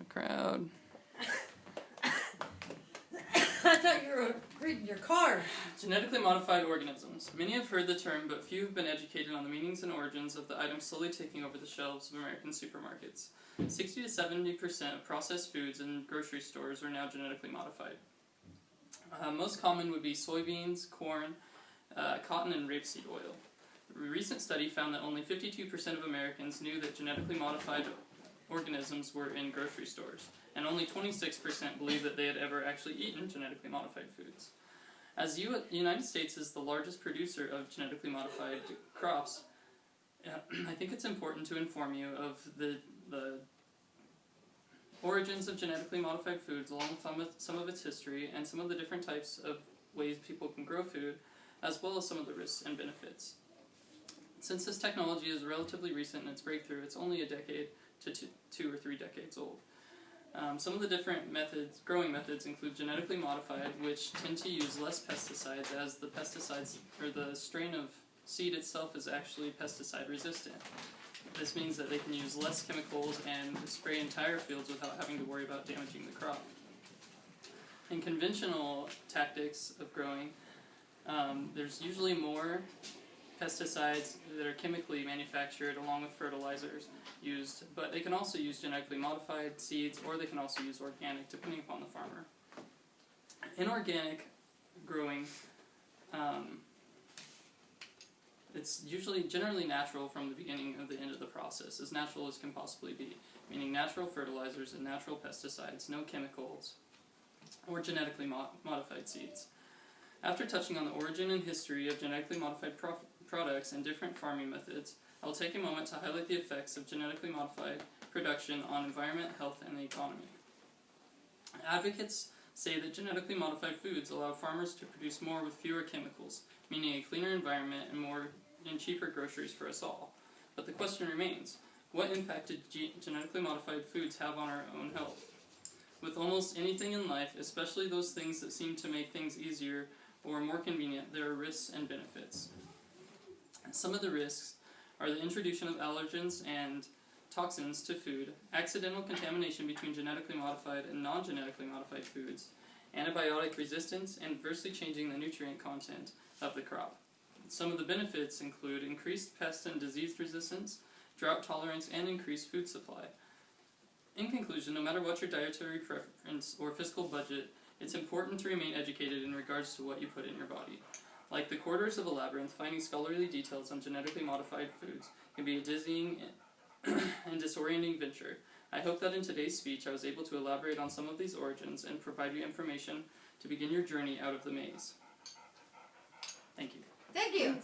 crowd. I thought you were reading your card. Genetically modified organisms. Many have heard the term, but few have been educated on the meanings and origins of the items slowly taking over the shelves of American supermarkets. 60 to 70% of processed foods in grocery stores are now genetically modified. Most common would be soybeans, corn, cotton, and rapeseed oil. A recent study found that only 52% of Americans knew that genetically modified organisms were in grocery stores, and only 26% believed that they had ever actually eaten genetically modified foods. As the United States is the largest producer of genetically modified crops, I think it's important to inform you of the origins of genetically modified foods, along with some of its history, and some of the different types of ways people can grow food, as well as some of the risks and benefits. Since this technology is relatively recent in its breakthrough, it's only a decade to 2 or 3 decades old. Some of the different growing methods include genetically modified, which tend to use less pesticides, as the pesticides, or the strain of seed itself, is actually pesticide resistant. This means that they can use less chemicals and spray entire fields without having to worry about damaging the crop. In conventional tactics of growing, there's usually more pesticides that are chemically manufactured along with fertilizers used, but they can also use genetically modified seeds, or they can also use organic, depending upon the farmer. In organic growing, it's generally natural from the beginning of the end of the process, as natural as can possibly be, meaning natural fertilizers and natural pesticides, no chemicals, or genetically modified seeds. After touching on the origin and history of genetically modified products and different farming methods, I will take a moment to highlight the effects of genetically modified production on environment, health, and the economy. Advocates say that genetically modified foods allow farmers to produce more with fewer chemicals, meaning a cleaner environment and cheaper groceries for us all. But the question remains, what impact did genetically modified foods have on our own health? With almost anything in life, especially those things that seem to make things easier or more convenient, there are risks and benefits. Some of the risks are the introduction of allergens and toxins to food, accidental contamination between genetically modified and non-genetically modified foods, antibiotic resistance, and adversely changing the nutrient content of the crop. Some of the benefits include increased pest and disease resistance, drought tolerance, and increased food supply. In conclusion, no matter what your dietary preference or fiscal budget, it's important to remain educated in regards to what you put in your body. Like the corridors of a labyrinth, finding scholarly details on genetically modified foods can be a dizzying and disorienting venture. I hope that in today's speech I was able to elaborate on some of these origins and provide you information to begin your journey out of the maze. Thank you. Thank you.